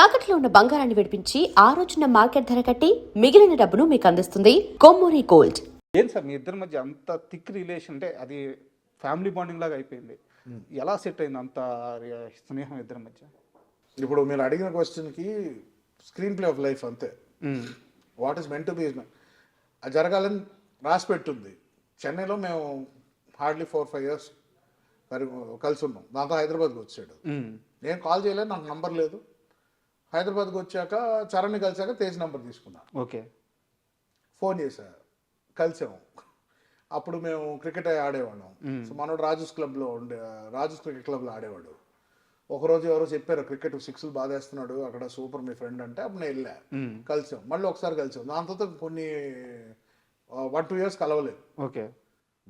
తాకట్లో ఉన్న బంగారాన్ని విడిపించి ఆ రోజున మార్కెట్ ధర కట్టి మిగిలిన డబ్బును మీకు అందిస్తుంది కొమ్మూరి గోల్డ్. ఏం సార్ మీ ఇద్దరి మధ్య అంత థిక్ రిలేషన్ అంటే అది ఫ్యామిలీ బాండింగ్ లాగా అయిపోయింది. ఎలా సెట్ అయింది అంత స్నేహం ఇద్దరి మధ్య? ఇప్పుడు మీరు అడిగిన క్వశ్చన్కి స్క్రీన్ ప్లే ఆఫ్ లైఫ్ అంతే. What is meant to be అది జరగాలని రాసి పెట్టుంది. చెన్నైలో మేము హార్డ్లీ 4-5 years కలిసి ఉన్నాం. దాంతో హైదరాబాద్కి వచ్చాడు. నేను కాల్ చేయలేదు, నాకు నంబర్ లేదు. హైదరాబాద్కి వచ్చాక చరణ్ని కలిసాక తేజ్ నెంబర్ తీసుకున్నా. ఓకే, ఫోన్ చేశా, కలిసాము. అప్పుడు మేము క్రికెట్ ఆడేవాళ్ళం. సో మనోడు రాజూస్ క్రికెట్ క్లబ్లో ఆడేవాడు. ఒకరోజు ఎవరో చెప్పారు క్రికెట్ 6లు బాధేస్తున్నాడు అక్కడ, సూపర్ మీ ఫ్రెండ్ అంటే అప్పుడు నేను వెళ్ళా, కలిసాం. మళ్ళీ ఒకసారి కలిసాం. దాని తర్వాత కొన్ని 1-2 years కలవలేదు. ఓకే,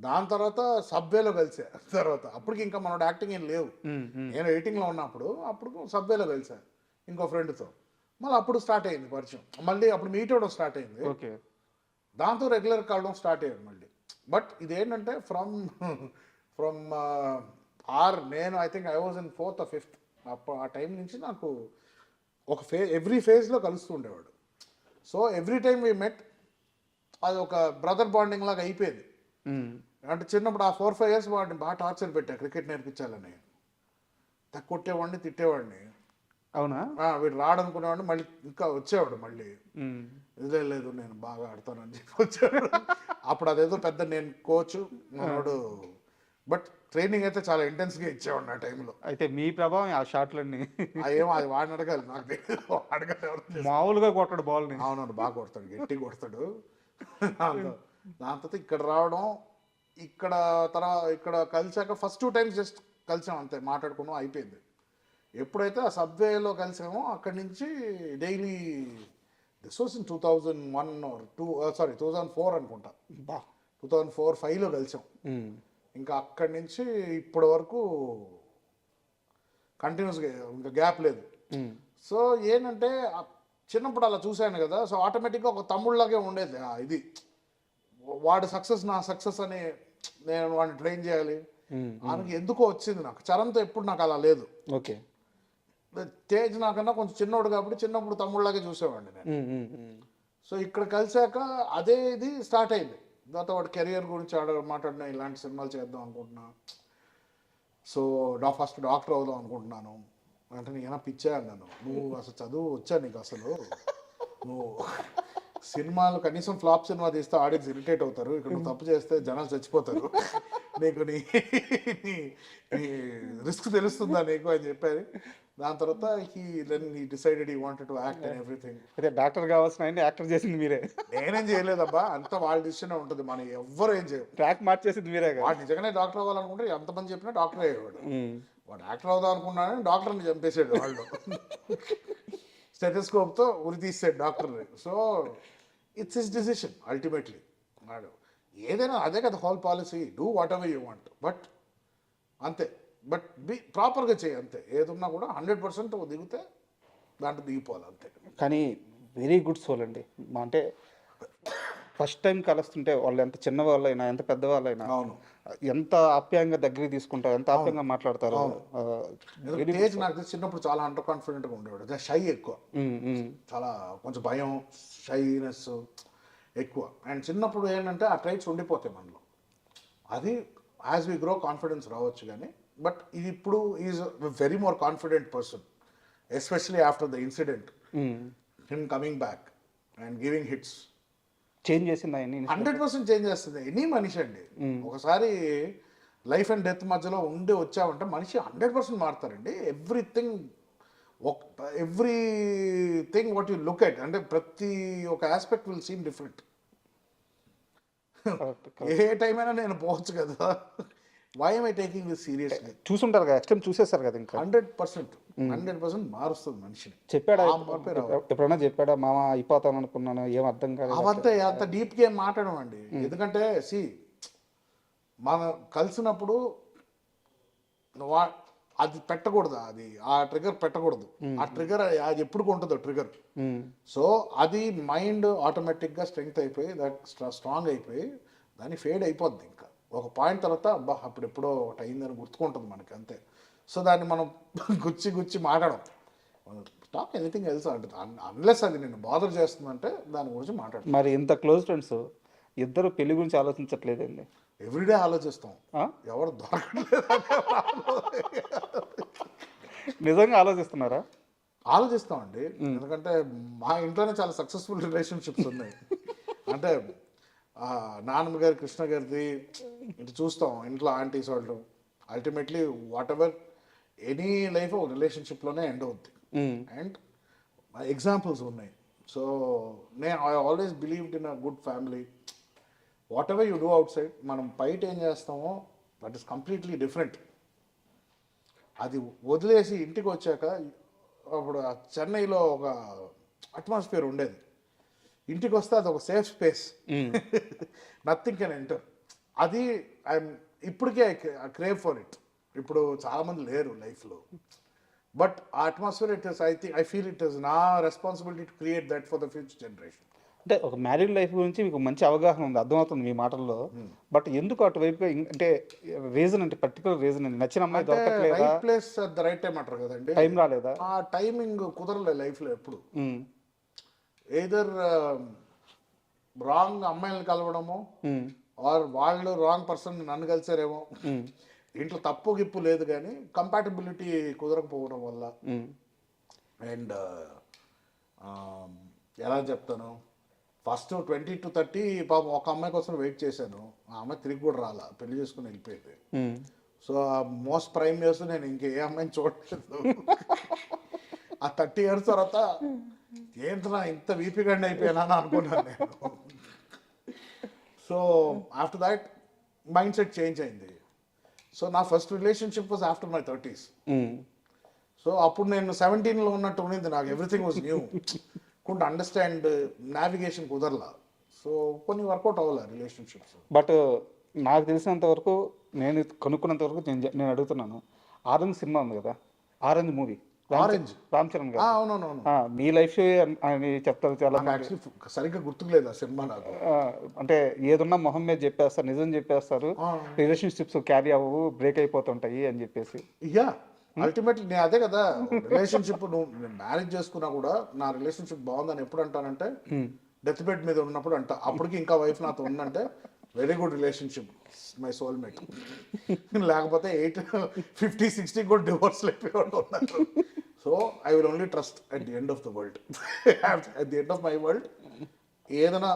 దాని తర్వాత సబ్వేలో కలిసా. తర్వాత అప్పటికి ఇంకా మనోడు యాక్టింగ్ ఏం లేవు. నేను ఎడిటింగ్లో ఉన్నప్పుడు అప్పుడు సబ్వేలో కలిసా ఇంకో ఫ్రెండ్తో. మళ్ళీ అప్పుడు స్టార్ట్ అయింది పరిచయం. మళ్ళీ అప్పుడు మీట్ అవ్వడం స్టార్ట్ అయింది. ఓకే, దాంతో రెగ్యులర్ కలవడం స్టార్ట్ అయ్యాడు మళ్ళీ. బట్ ఇదేంటంటే ఫ్రమ్ నేను I think I was in 4th or 5th. అప్పుడు ఆ టైం నుంచి నాకు ఒక ఎవ్రీ ఫేజ్లో కలుస్తూ ఉండేవాడు. So every time we met అది ఒక బ్రదర్ బాండింగ్ లాగా అయిపోయేది. అంటే చిన్నప్పుడు ఆ 4-5 years వాడిని బాగా టార్చర్ పెట్టా క్రికెట్ నేర్పించాలని. కొట్టేవాడిని, తిట్టేవాడిని. అవునా? వీడు రాడనుకునేవాడిని, మళ్ళీ ఇంకా వచ్చేవాడు. మళ్ళీ లేదు నేను బాగా ఆడతానని చెప్పి వచ్చాడు. అప్పుడు అదేదో పెద్ద నేను కోచ్ మనోడు, బట్ ట్రైనింగ్ అయితే చాలా ఇంటెన్స్గా ఇచ్చేవాడు ఆ టైంలో. అయితే మీ ప్రభావం ఆ షాట్లన్నీ ఏమో అది వాడిని అడగాలి, నాకు తెలియదు. అడగాలి. మామూలుగా కొట్టాడు బాల్ని. అవునవును, బాగా కొడతాడు, గట్టి కొడతాడు. దాని తర్వాత ఇక్కడ రావడం, ఇక్కడ కలిసాక ఫస్ట్ 2 times జస్ట్ కలిసాం అంతే, మాట్లాడుకున్నాం, అయిపోయింది. ఎప్పుడైతే ఆ సబ్వేలో కలిసామో అక్కడి నుంచి daily, this was in 2001 or 2004 అనుకుంటా. 2004-5లో కలిసాం. ఇంకా అక్కడి నుంచి ఇప్పటి వరకు కంటిన్యూస్గా, ఇంకా గ్యాప్ లేదు. సో ఏంటంటే చిన్నప్పుడు అలా చూశాను కదా, సో ఆటోమేటిక్గా ఒక తమ్ముళ్ళలాగే ఉండేది. ఇది వాడు సక్సెస్ నా సక్సెస్ అని నేను వాడిని ట్రైన్ చేయాలి ఆయనకి ఎందుకో వచ్చింది. నాకు చరణ్తో ఎప్పుడు నాకు అలా లేదు. ఓకే, తేజ్ నాకన్నా కొంచెం చిన్నోడు కాబట్టి చిన్నప్పుడు తమ్ముళ్ళలాగే చూసేవాడిని నేను. సో ఇక్కడ కలిసాక అదే ఇది స్టార్ట్ అయింది. దాంతో వాడు కెరియర్ గురించి మాట్లాడినా, ఇలాంటి సినిమాలు చేద్దాం అనుకుంటున్నా, సో ఫస్ట్ డాక్టర్ అవుదాం అనుకుంటున్నాను అంటే నేను పిచ్చా అన్నాను. నువ్వు అసలు చదువు వచ్చా నీకు? అసలు నువ్వు సినిమాలు కనీసం ఫ్లాప్ సినిమా తీస్తే ఆడియన్స్ ఇరిటేట్ అవుతారు, ఇక్కడ నువ్వు తప్పు చేస్తే జనాలు చచ్చిపోతారు, నీకు నీ రిస్క్ తెలుస్తుందా నీకు అని చెప్పారు. దాని తర్వాత he decided he wanted to act and everything. అదే డాక్టర్ కావాల్సిన ఆయన యాక్టర్ చేసింది మీరే. నేనేం చేయలేదబ్బా, అంతా వాళ్ళ డిసిషన్ ఉంటుంది, మనం ఎవ్వరు ఏం చేయరు. ట్రాక్ మార్చేసింది మీరే. వాడు నిజంగానే డాక్టర్ అవ్వాలనుకుంటే ఎంతమంది చెప్పినా డాక్టర్ అయ్యేవాడు. వాడు యాక్టర్ అవుదాం అనుకున్నాడని డాక్టర్ని చంపేసాడు వాళ్ళు. స్టెథోస్కోప్తో ఉరి తీసాడు డాక్టర్ని. So it's his decision ultimately. వాడు ఏదైనా అదే కదా whole policy, do what ever you want, but అంతే. బట్ ప్రాపర్గా చేయి అంతే. ఏదున్నా కూడా 100% దిగితే దాంట్లో దిగిపోవాలి అంతే. కానీ వెరీ గుడ్ సోల్ అండి. అంటే ఫస్ట్ టైం కలుస్తుంటే వాళ్ళు ఎంత చిన్న వాళ్ళైనా ఎంత పెద్దవాళ్ళైనా ఎంత ఆప్యాయంగా దగ్గరికి తీసుకుంటారు, ఎంత ఆప్యాయంగా మాట్లాడతారు. తేజ్ నాకు చిన్నప్పుడు చాలా అండర్ కాన్ఫిడెంట్గా ఉండేవాడు, షై ఎక్కువ, చాలా కొంచెం భయం, షైనెస్ ఎక్కువ. అండ్ చిన్నప్పుడు ఏంటంటే ఆ ట్రైట్స్ ఉండిపోతాయి మనలో. అది యాజ్ వి గ్రో కాన్ఫిడెన్స్ రావచ్చు కానీ, బట్ ఇది ఇప్పుడు is very more confident person, especially after the incident, him coming back and giving hits. Change చేసింది ఆయన 100% చేంజ్ చేస్తుంది ఎనీ మనిషి అండి. ఒకసారి లైఫ్ అండ్ డెత్ మధ్యలో ఉండి వచ్చామంటే మనిషి 100% మారుతారండి. Everything what you look at, అంటే ప్రతి ఒక ఆస్పెక్ట్ విల్ సీమ్ డిఫరెంట్. ఏ టైం అయినా నేను పోవచ్చు కదా, why am I taking this seriously? చూసుంటారు కదా, ఎక్స్టెంట్ చూసేస్తారు కదా. ఇంకా 100% మారుస్తుంది మనిషిని. చెప్పాడా ఎప్పుడైనా? చెప్పాడా మామ అయిపోతాను అనుకున్నాను, ఏం అర్థం కాదు? అవంతా అంత డీప్గా ఏం మాట్లాడడం అండి. ఎందుకంటే మనం కలిసినప్పుడు అది పెట్టకూడదు, అది ఆ ట్రిగర్ పెట్టకూడదు. ఆ ట్రిగర్ అది ఎప్పుడు ఉంటుందో ట్రిగర్. సో అది మైండ్ ఆటోమేటిక్గా స్ట్రెంగ్త్ అయిపోయి స్ట్రాంగ్ అయిపోయి దాన్ని ఫేడ్ అయిపోద్ది. ఇంకా ఒక పాయింట్ తర్వాత అబ్బా అప్పుడు ఎప్పుడో ఒకటి అయిందని గుర్తుకుంటుంది మనకి అంతే. సో దాన్ని మనం గుచ్చి మాట్లాడడం. టాక్ ఎనీథింగ్ ఎల్స్ అంటే అన్లెస్ అది నేను బాదర్ చేస్తుందంటే దాని గురించి మాట్లాడతాను. మరి ఇంత క్లోజ్ ఫ్రెండ్స్ ఇద్దరు పెళ్లి గురించి ఆలోచించట్లేదండి? ఎవ్రీడే ఆలోచిస్తాం, ఆ? ఎవరు దొరకట్లేదు. నిజంగా ఆలోచిస్తున్నారా? ఆలోచిస్తామండి, ఎందుకంటే మా ఇంట్లోనే చాలా సక్సెస్ఫుల్ రిలేషన్షిప్స్ ఉన్నాయి. అంటే నాన్నమ్మ గారి, కృష్ణ గారిది ఇటు చూస్తాం, ఇంట్లో ఆంటీస్ వాళ్ళు. Ultimately what ever any life ఒక రిలేషన్షిప్లోనే ఎండ్ అవుద్ది. అండ్ ఎగ్జాంపుల్స్ ఉన్నాయి. So I always believed in a good family. What ever you do out side, మనం బయట ఏం చేస్తామో దట్ ఈస్ కంప్లీట్లీ డిఫరెంట్. అది వదిలేసి ఇంటికి వచ్చాక, అప్పుడు చెన్నైలో ఒక అట్మాస్ఫియర్ ఉండేది, ఇంటికి వస్తే అది ఒక safe space, nothing can enter. అది ఇప్పటికే ఐ క్రేవ్ ఫర్ ఇట్. ఇప్పుడు చాలామంది లేరు లైఫ్లో, బట్ ఆ atmosphere it is, I feel it is నా responsibility to create that for the future generation. అంటే ఒక మ్యారీడ్ లైఫ్ గురించి మీకు మంచి అవగాహన ఉంది, అర్థమవుతుంది మీ మాటల్లో. బట్ ఎందుకు అటువైపుగా అంటే రీజన్, అంటే పర్టికులర్ రీజన్ అండి? నచ్చిన అమ్మాయి దొరకట్లేదా? Right place at the right time అంటారు కదండి. టైం రాలేదా? ఆ టైమింగ్ కుదరలే లైఫ్లో ఎప్పుడు. ఎయిదర్ రాంగ్ అమ్మాయిలను కలవడము, ఆర్ వాళ్ళు రాంగ్ పర్సన్ నన్ను కలిసారేమో. ఇంట్లో తప్పు గిప్పు లేదు, కానీ కంపాటబిలిటీ కుదరకపోవడం వల్ల. అండ్ ఎలా చెప్తాను, ఫస్ట్ 20 to 30 పాపం ఒక అమ్మాయి కోసం వెయిట్ చేశాను. ఆ అమ్మాయి తిరిగి కూడా రాలా, పెళ్లి చేసుకుని వెళ్ళిపోయింది. సో ఆ మోస్ట్ ప్రైమ్ ఇయర్స్ నేను ఇంకే అమ్మాయిని చూడలేదు. ఆ 30 years తర్వాత ఏంటన్నా ఇంత వీపీగండి అయిపోయానా అని అనుకున్నాను నేను. So after that mindset change అయింది. సో నా first relationship was after my 30s. So అప్పుడు నేను 17లో ఉన్నట్టు ఉన్నది, నాకు everything was new. Can't understand, navigation కుదరలా. సో కొన్ని వర్కౌట్ అవ్వాలి రిలేషన్షిప్స్. బట్ నాకు తెలిసినంత వరకు, నేను కనుక్కున్నంత వరకు నేను అడుగుతున్నాను, ఆరెంజ్ సినిమా ఉంది కదా, orange movie, orange Ram Charan గారు. అవునవును, మీ లైఫ్ అని చెప్తారు చాలా. యాక్చువల్లీ సరిగ్గా గుర్తులేదు ఆ సినిమా నాకు. అంటే ఏదున్నా మొహం మీద చెప్పేస్తారు, నిజం చెప్పేస్తారు, రిలేషన్షిప్స్ క్యారీ అవ్వవు, బ్రేక్ అయిపోతుంటాయి అని చెప్పేసి. యా, అల్టిమేట్లీ నేను అదే కదా, రిలేషన్షిప్ నేను మ్యారేజ్ చేసుకున్నా కూడా నా రిలేషన్షిప్ బాగుందని ఎప్పుడు అంటానంటే, డెత్ బెడ్ మీద ఉన్నప్పుడు అంట. అప్పటికి ఇంకా వైఫ్ నాతో ఉందంటే very good relationship, my soulmate. లేకపోతే 50-60 కూడా డివోర్స్ అయిపోయి ఉన్నారు. So I will only trust at the end of the world. At the end of my world ఏదైనా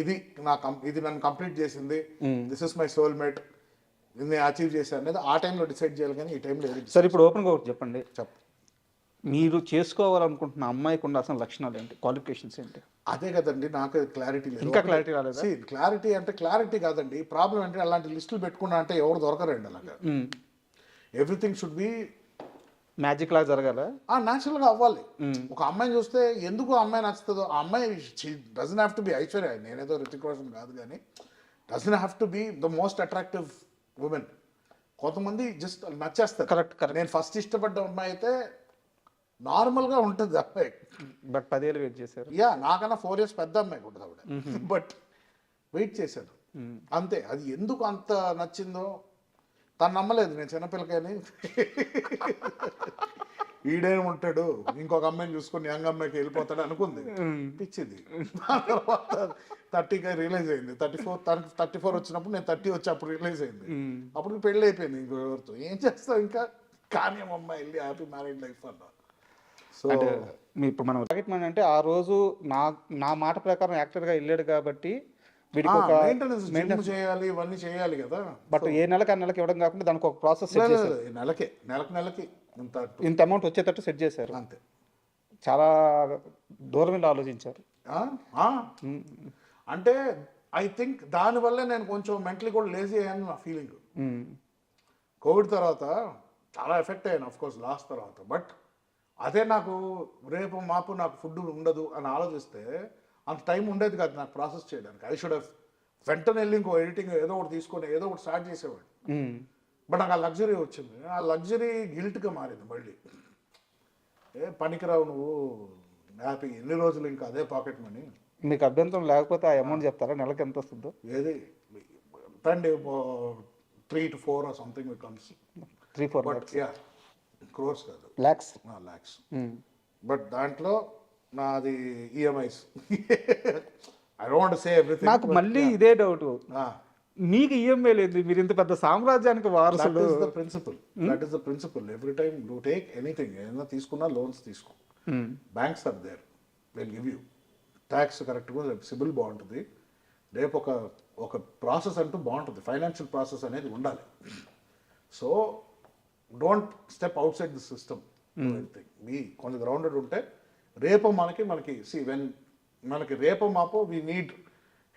ఇది నన్ను కంప్లీట్ చేసింది, దిస్ ఇస్ మై సోల్మేట్, నేను అచీవ్ చేశాను అనేది ఆ టైంలో డిసైడ్ చేయాలి, కానీ ఈ టైంలో ఏది. సరే, ఇప్పుడు ఓపెన్గా ఒకటి చెప్పండి. మీరు చేసుకోవాలనుకుంటున్న అమ్మాయికి ఉండాల్సిన లక్షణాలు ఏంటి, క్వాలిఫికేషన్స్ ఏంటి? అదే కదండి, నాకు క్లారిటీ లేదు. ఇంకా క్లారిటీ రాలేదా? క్లారిటీ అంటే క్లారిటీ కాదండి, ప్రాబ్లం అంటే అలాంటి లిస్టులు పెట్టుకున్నా అంటే ఎవరు దొరకరండి అలాగా. ఎవ్రీథింగ్ షుడ్ బి మ్యాజిక్ లాగా జరగాల, న్యాచురల్గా అవ్వాలి. ఒక అమ్మాయిని చూస్తే ఎందుకు అమ్మాయి నచ్చుతుందో, ఆ అమ్మాయి doesn't have to be Aishwarya, నేనేదో రితిక్ రోషన్ కాదు, కానీ doesn't have to be the most attractive women. కొంతమంది జస్ట్ నచ్చేస్తారు. కరెక్ట్. నేను ఫస్ట్ ఇష్టపడ్డ అమ్మాయి అయితే నార్మల్గా ఉంటుంది అమ్మాయి, బట్ 10 ఏళ్ళు వెయిట్ చేశారు. యా, నాకన్నా 4 years పెద్ద అమ్మాయి ఉంటుంది ఆవిడ, బట్ వెయిట్ చేశాను అంతే. అది ఎందుకు అంత నచ్చిందో తను నమ్మలేదు, నేను చిన్నపిల్లకని ఈడేం ఉంటాడు ఇంకొక అమ్మాయిని చూసుకొని యంగ్ అమ్మాయికి వెళ్ళిపోతాడు అనుకుంది, పిచ్చింది. తర్వాత 30కి రియలైజ్ అయింది. 34 వచ్చినప్పుడు నేను 30 వచ్చి అప్పుడు రియలైజ్ అయింది. అప్పుడు పెళ్ళి అయిపోయింది ఇంకొకరితో. ఏం చేస్తావు ఇంకా, కానీ అమ్మాయి వెళ్ళి హ్యాపీ మ్యారీడ్ లైఫ్ అన్నా. సో ఇప్పుడు మనం రాకెట్ మ్యాన్ అంటే ఆ రోజు నా మాట ప్రకారం యాక్టర్గా వెళ్ళాడు కాబట్టి వీడికి ఒక మెయింటెనెన్స్ చేయాలి, ఇవన్నీ చేయాలి కదా. బట్ ఏ నెలకి ఆ నెలకి ఇవ్వడం కాకుండా దానికి ఒక ప్రాసెస్ సెట్ చేశారు. నెలకి ఇంత అమౌంట్ వచ్చేటట్టు సెట్ చేశారు. అంతే, చాలా దూరం వెళ్ళి ఆలోచించారు. అంటే ఐ థింక్ దానివల్లే నేను కొంచెం మెంటలీ కూడా లేజీ అయ్యాను నా ఫీలింగ్. కోవిడ్ తర్వాత చాలా ఎఫెక్ట్ అయ్యాను ఆఫ్ కోర్స్ లాస్ట్ తర్వాత. బట్ అదే నాకు రేపు మాపు నాకు ఫుడ్ ఉండదు అని ఆలోచిస్తే అంత టైం ఉండేది కాదు నాకు ప్రాసెస్ చేయడానికి. ఐ షుడ్ హ్యావ్ వెంటనే వెళ్ళి ఇంకో ఎడిటింగ్ ఏదో ఒకటి తీసుకొని ఏదో ఒకటి స్టార్ట్ చేసేవాడు. బట్ నాకు ఆ లగ్జరీ వచ్చింది. ఆ లగ్జరీ గిల్ట్గా మారింది మళ్ళీ. పనికిరావు నువ్వు, హ్యాపీ ఎన్ని రోజులు ఇంకా అదే పాకెట్ మనీ. మీకు అభ్యంతరం లేకపోతే ఆ అమౌంట్ చెప్తారా, నెలకి ఎంత వస్తుందో? ఏది తండి 3 to 4 or something becomes 3-4 but yeah crores కాదు, ల్యాక్స్. లాక్స్. బట్ దాంట్లో నాది EMIs. I don't say everything. నాకు మళ్ళీ ఇదే డౌట్, మీకు ఈఎంఐ లేదు, మీరు ఇంత పెద్ద సామ్రాజ్యానికి వారసులు. That is the principle. Every time do take anything, ఏదైనా తీసుకున్నా లోన్స్ తీసుకో, banks are there, will give you. Tax కరెక్ట్గా, సిబిల్ బాగుంటుంది, రేపు ఒక ప్రాసెస్ అంటూ బాగుంటుంది, ఫైనాన్షియల్ ప్రాసెస్ అనేది ఉండాలి. So don't step outside the system. మీ కొంచెం గ్రౌండెడ్ ఉంటే రేపు మనకి వెన్ మనకి రేపు మాపో we need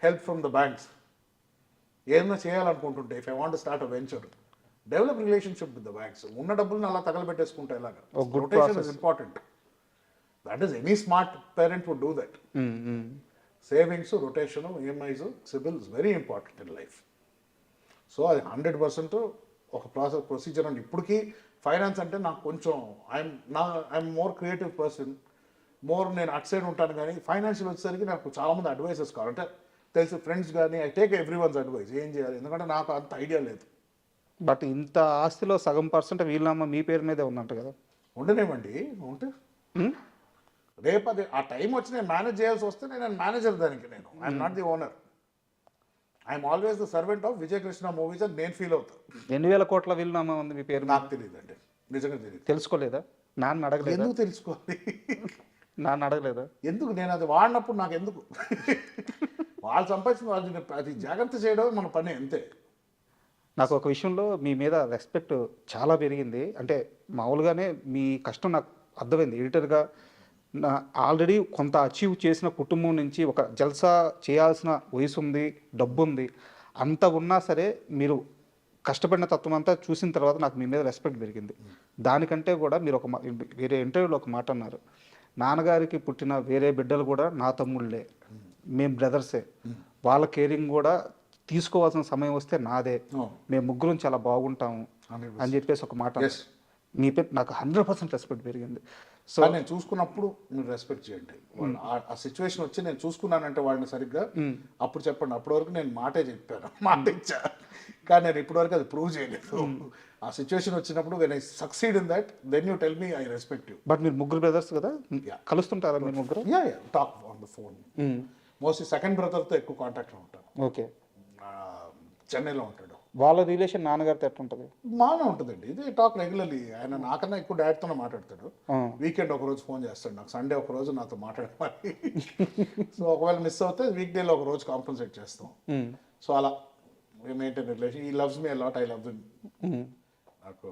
help from the banks. ఏదైనా చేయాలనుకుంటుంటే, if I want start a venture, develop relationship with the banks. ఉన్న డబ్బులను అలా తగలబెట్టేసుకుంటే ఎలాగా? Rotation is important. That is any smart parent would do that. Savings, rotation, EMIs, CIBIL is very important in life. So అది 100% ఒక procedure అండి. ఇప్పటికీ finance అంటే నాకు కొంచెం ఐఎమ్ మోర్ క్రియేటివ్ పర్సన్, నేను అట్ సైడ్ ఉంటాను. కానీ ఫైనాన్షియల్ వచ్చేసరికి నాకు చాలామంది అడ్వైజెస్ కావాలి, అంటే తెలిసి ఫ్రెండ్స్ కానీ, I take every once advice ఏం చేయాలి, ఎందుకంటే నాకు అంత ఐడియా లేదు. బట్ ఇంత ఆస్తిలో సగం % వీళ్ళమ్మ మీ పేరు మీదే ఉందంట కదా? ఉండనేమండి, ఉంటే రేపు అది ఆ టైం వచ్చి నేను మేనేజ్ చేయాల్సి వస్తే నేను మేనేజర్ దానికి. I'm not the owner, I'm always the servant of Vijay Krishna movies అని నేను ఫీల్ అవుతాను. 2000 కోట్ల వీళ్ళమ్మ ఉంది మీ పేరు? నాకు తెలియదు అండి, నిజంగా తెలియదు. తెలుసుకోలేదా? నాన్న అడగలేదు? ఎందుకు తెలుసుకోవాలి? నాన్న అడగలేదా? ఎందుకు? నేను అది వాడినప్పుడు నాకు ఎందుకు? వాళ్ళు సంపాదించిన వాళ్ళు అది జాగ్రత్త చేయడం మన పని, అంతే. నాకు ఒక విషయంలో మీ మీద రెస్పెక్ట్ చాలా పెరిగింది. అంటే మామూలుగానే మీ కష్టం నాకు అర్థమైంది. ఎడిటర్గా ఆల్రెడీ కొంత అచీవ్ చేసిన కుటుంబం నుంచి ఒక జల్సా చేయాల్సిన వయసు ఉంది, డబ్బు ఉంది, అంత ఉన్నా సరే మీరు కష్టపడిన తత్వం అంతా చూసిన తర్వాత నాకు మీ మీద రెస్పెక్ట్ పెరిగింది. దానికంటే కూడా మీరు వేరే ఇంటర్వ్యూలో ఒక మాట అన్నారు, నాన్నగారికి పుట్టిన వేరే బిడ్డలు కూడా నా తమ్ముళ్ళే, మేము బ్రదర్సే, వాళ్ళ కేరింగ్ కూడా తీసుకోవాల్సిన సమయం వస్తే నాదే, మేము ముగ్గురం చాలా బాగుంటాము అని చెప్పేసి ఒక మాట. మీ పేరు నాకు 100% రెస్పెక్ట్ పెరిగింది. సో నేను చూసుకున్నప్పుడు మీరు రెస్పెక్ట్ చేయండి. ఆ సిచ్యువేషన్ వచ్చి నేను చూసుకున్నానంటే వాళ్ళని సరిగ్గా అప్పుడు చెప్పండి. అప్పటి వరకు నేను మాటే చెప్పాను, మాట ఇచ్చా, కానీ నేను ఇప్పటి వరకు అది ప్రూవ్ చేయలేదు. ఆ సిచ్యువేషన్ వచ్చినప్పుడు when I succeed in that, then you tell me I respect you. But మీరు ముగ్గురు బ్రదర్స్ కదా, కలుస్తుంటారా మీరు ముగ్గురు? Talk on the phone. Mostly second బ్రదర్తో ఎక్కువ కాంటాక్ట్లో ఉంటాను. ఓకే. చెన్నైలో ఉంటాడు. వాళ్ళ రిలేషన్ నాన్నగారితో ఎట్లా ఉంటుంది? బాగానే ఉంటుందండి. ఇది టాక్ రెగ్యులర్లీ. ఆయన నాకన్నా ఎక్కువ డాడ్తోనే మాట్లాడతాడు. వీకెండ్ ఒక రోజు ఫోన్ చేస్తాడు నాకు, సండే ఒక రోజు నాతో మాట్లాడాలి. సో ఒకవేళ మిస్ అవుతే వీక్ డేలో ఒక రోజు కాంపన్సేట్ చేస్తాం. సో అలా మెయింటైన్ రిలేషన్. ఈ loves me a lot, I love him. నాకు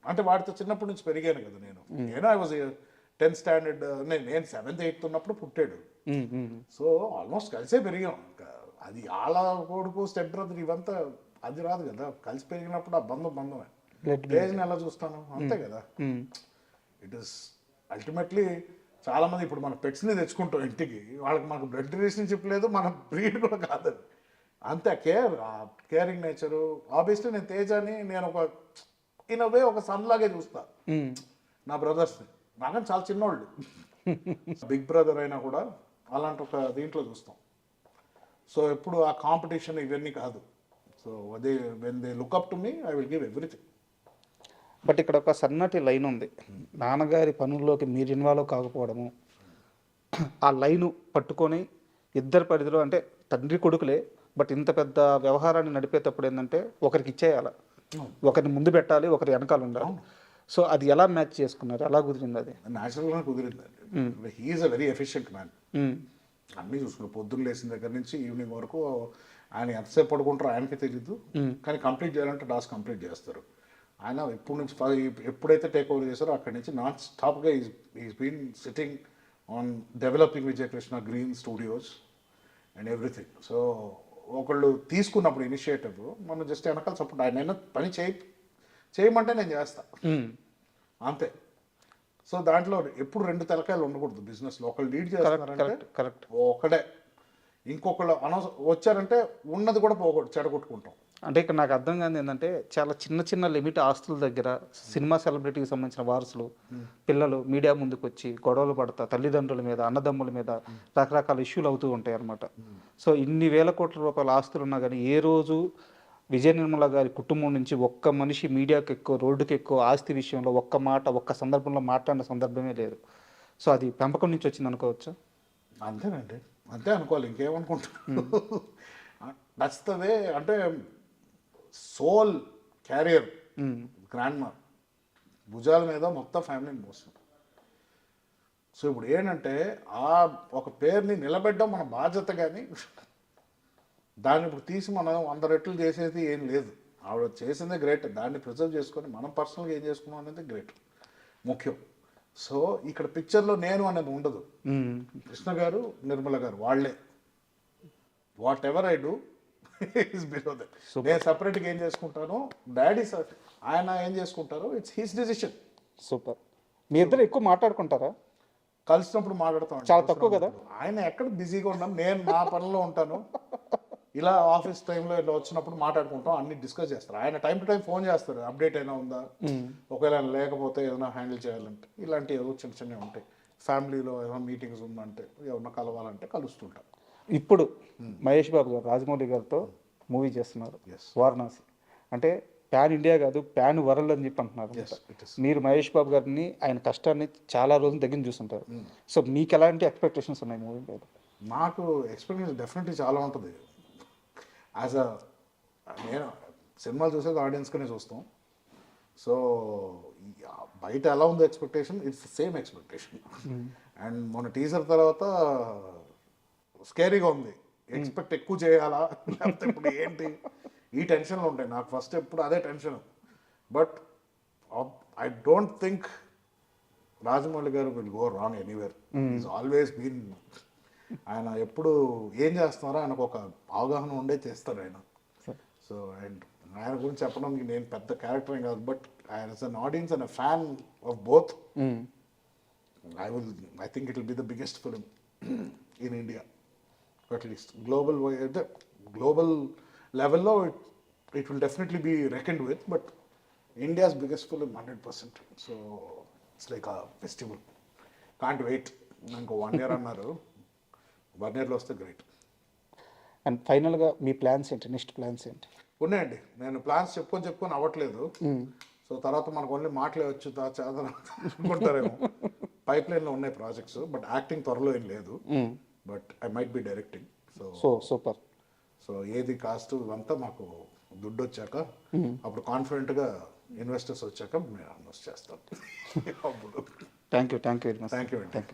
అంటే వాడితో చిన్నప్పటి నుంచి పెరిగాను కదా నేను. ఐ వాజ్ 10th స్టాండర్డ్, నేను 7th 8th ఉన్నప్పుడు పుట్టాడు. సో ఆల్మోస్ట్ కలిసే పెరిగాం. అది ఆల కొడుకు, స్టెప్ బ్రదర్ ఇవంతా అది రాదు కదా. కలిసి పెరిగినప్పుడు ఆ బంధమే. ఏజ్ని ఎలా చూస్తాను, అంతే కదా. ఇట్ ఈస్ అల్టిమేట్లీ చాలా మంది ఇప్పుడు మన పెట్స్ని తెచ్చుకుంటాం ఇంటికి, వాళ్ళకి మనకు బ్లడ్ రిలేషన్షిప్ లేదు, మన బ్రీడ్ కూడా కాదు. అంతే కేరింగ్ నేచరు. ఆబ్వియస్లీ నేను తేజాని నేను ఇన్ అ వే ఒక సన్ లాగే చూస్తా నా బ్రదర్స్ని. నాకని చాలా చిన్నోళ్ళు, బిగ్ బ్రదర్ అయినా కూడా అలాంటి ఒక దీంట్లో చూస్తాం. సో ఎప్పుడు ఆ కాంపిటీషన్ ఇవన్నీ కాదు. సో అదే when they look up to me, I will give everything. But ఇక్కడ ఒక సన్నటి లైన్ ఉంది. నాన్నగారి పనుల్లోకి మీరు ఇన్వాల్వ్ కాకపోవడము, ఆ లైను పట్టుకొని ఇద్దరు పరిధిలో, అంటే తండ్రి కొడుకులే, బట్ ఇంత పెద్ద వ్యవహారాన్ని నడిపేటప్పుడు ఏంటంటే ఒకరికి ఇచ్చేయాలి, ఒకరిని ముందు పెట్టాలి, ఒకరి వెనకాల ఉండాలి. సో అది ఎలా మ్యాచ్ చేసుకున్నారు, ఎలా కుదిరింది? అది న్యాచురల్గా కుదిరింది. He is a very efficient man. అన్నీ చూసుకున్నారు, పొద్దున్న లేచిన దగ్గర నుంచి ఈవినింగ్ వరకు. ఆయన ఎంతసేపు పడుకుంటారో ఆయనకే తెలియదు, కానీ కంప్లీట్ చేయాలంటే టాస్క్ కంప్లీట్ చేస్తారు. ఆయన ఎప్పుడైతే టేక్ ఓవర్ చేశారో అక్కడి నుంచి నాన్ స్టాప్గా is been sitting on developing Vijay Krishna green studios and everything. So ఒకళ్ళు తీసుకున్నప్పుడు ఇనిషియేటివ్, మనం జస్ట్ వెనకాల సపోర్ట్. ఆయన పని చేయమంటే నేను చేస్తా, అంతే. సో దాంట్లో ఎప్పుడు 2 తలకాయలు ఉండకూడదు బిజినెస్లో. ఒకళ్ళు లీడ్ చేస్తున్నారంటే కరెక్ట్, ఒకడే. ఇంకొకళ్ళు వచ్చారంటే ఉన్నది కూడా చెడగొట్టుకుంటాం. అంటే ఇక్కడ నాకు అర్థం కాదు ఏంటంటే, చాలా చిన్న లిమిట్ ఆస్తుల దగ్గర సినిమా సెలబ్రిటీకి సంబంధించిన వారసులు పిల్లలు మీడియా ముందుకు వచ్చి గొడవలు పడతా, తల్లిదండ్రుల మీద, అన్నదమ్ముల మీద రకరకాల ఇష్యూలు అవుతూ ఉంటాయి అన్నమాట. సో ఇన్ని వేల కోట్ల రూపాయల ఆస్తులు ఉన్నా కానీ ఏ రోజు విజయ నిర్మల గారి కుటుంబం నుంచి ఒక్క మనిషి మీడియాకి ఎక్కువ, రోడ్డుకి ఎక్కువ, ఆస్తి విషయంలో ఒక్క మాట ఒక్క సందర్భంలో మాట్లాడిన సందర్భమే లేదు. సో అది పెంపకం నుంచి వచ్చింది అనుకోవచ్చా? అంతేనండి, అంతే అనుకోవాలి, ఇంకేమనుకుంటాను. నచ్చుతుంది అంటే సోల్ క్యారియర్ గ్రాండ్ మా భుజాల మీద మొత్తం ఫ్యామిలీని మోస్తుంది. సో ఇప్పుడు ఏంటంటే ఆ ఒక పేరుని నిలబెట్టడం మన బాధ్యత, కానీ దాన్ని ఇప్పుడు తీసి మనం 100 రెట్లు చేసేది ఏం లేదు. ఆవిడ చేసిందే గ్రేట్, దాన్ని ప్రిజర్వ్ చేసుకొని మనం పర్సనల్గా ఏం చేసుకున్నాం అనేది గ్రేట్ ముఖ్యం. సో ఇక్కడ పిక్చర్లో నేను అనేది ఉండదు. కృష్ణ గారు, నిర్మల గారు వాళ్ళే. What ever I do is below that. నేను సపరేట్గా ఏం చేసుకుంటాను, డాడీ ఆయన ఏం చేసుకుంటారో ఇట్స్ హిస్ డిసిషన్. సూపర్. మీ ఇద్దరు ఎక్కువ మాట్లాడుకుంటారా? కలిసినప్పుడు మాట్లాడతాం. చాలా తక్కువ కదా. ఆయన ఎక్కడ బిజీగా ఉన్నాం, నేను నా పనిలో ఉంటాను. ఇలా ఆఫీస్ టైంలో ఇలా వచ్చినప్పుడు మాట్లాడుకుంటాం, అన్ని డిస్కస్ చేస్తారు. ఆయన టైం టు టైం ఫోన్ చేస్తారు, అప్డేట్ అయినా ఉందా, ఒకవేళ లేకపోతే ఏదైనా హ్యాండిల్ చేయాలంటే, ఇలాంటివి ఏదో చిన్న చిన్నవి ఉంటాయి. ఫ్యామిలీలో ఏదైనా మీటింగ్స్ ఉందంటే, ఎవరన్నా కలవాలంటే కలుస్తుంటాం. ఇప్పుడు మహేష్ బాబు గారు రాజమౌళి గారితో మూవీ చేస్తున్నారు, వారణాసి. అంటే ప్యాన్ ఇండియా కాదు, ప్యాన్ వరల్డ్ అని చెప్పి అంటున్నారు. మీరు మహేష్ బాబు గారిని, ఆయన కష్టాన్ని చాలా రోజులు దగ్గర చూస్తుంటారు. సో మీకు ఎలాంటి ఎక్స్పెక్టేషన్స్ ఉన్నాయి మూవీ మీద? నాకు ఎక్స్పెక్టేషన్ డెఫినెట్లీ చాలా ఉంటుంది. నేను సినిమాలు చూసేది ఆడియన్స్గానే చూస్తాం. సో బయట ఎలా ఉందో expectation, it's same expectation. And మొన్న టీజర్ తర్వాత స్కేరీగా ఉంది, ఎక్స్పెక్ట్ ఎక్కువ చేయాలా లేకపోతే ఇప్పుడు ఏంటి, ఈ టెన్షన్లు ఉంటాయి నాకు. ఫస్ట్ ఎప్పుడు అదే tension. But I don't think Rajamouli గారు will go wrong anywhere. Is always been, ఆయన ఎప్పుడు ఏం చేస్తున్నారో ఆయనకు ఒక అవగాహన ఉండే చేస్తారు ఆయన. సో అండ్ ఆయన గురించి చెప్పడానికి నేను పెద్ద క్యారెక్టర్ ఏం కాదు, బట్ ఆయన as an audience and a fan of both, I think it will be the biggest film in India, at least global లెవెల్లో it will definitely be reckoned with, but India's biggest film 100%. So it's like a festival, can't wait. ఇంకో 1 year అన్నారు, 1 yearలో వస్తే great. And ఫైనల్గా మీ plans ఏంటి, next plans ఏంటి? ఉన్నాయండి, నేను plans చెప్పుకొని అవ్వట్లేదు. సో తర్వాత మనకు ఓన్లీ మాటలే వచ్చు అనుకుంటారేమో. పైప్ లైన్లో ఉన్నాయి ప్రాజెక్ట్స్, బట్ యాక్టింగ్ త్వరలో ఏం లేదు. But I might be directing. So super. So ఏది కాస్ట్ ఇవంతా మాకు దుడ్డు వచ్చాక, అప్పుడు కాన్ఫిడెంట్గా ఇన్వెస్టర్స్ వచ్చాక మేము ఇన్వెస్ట్ చేస్తాం. Thank you very much. Thank you అండి.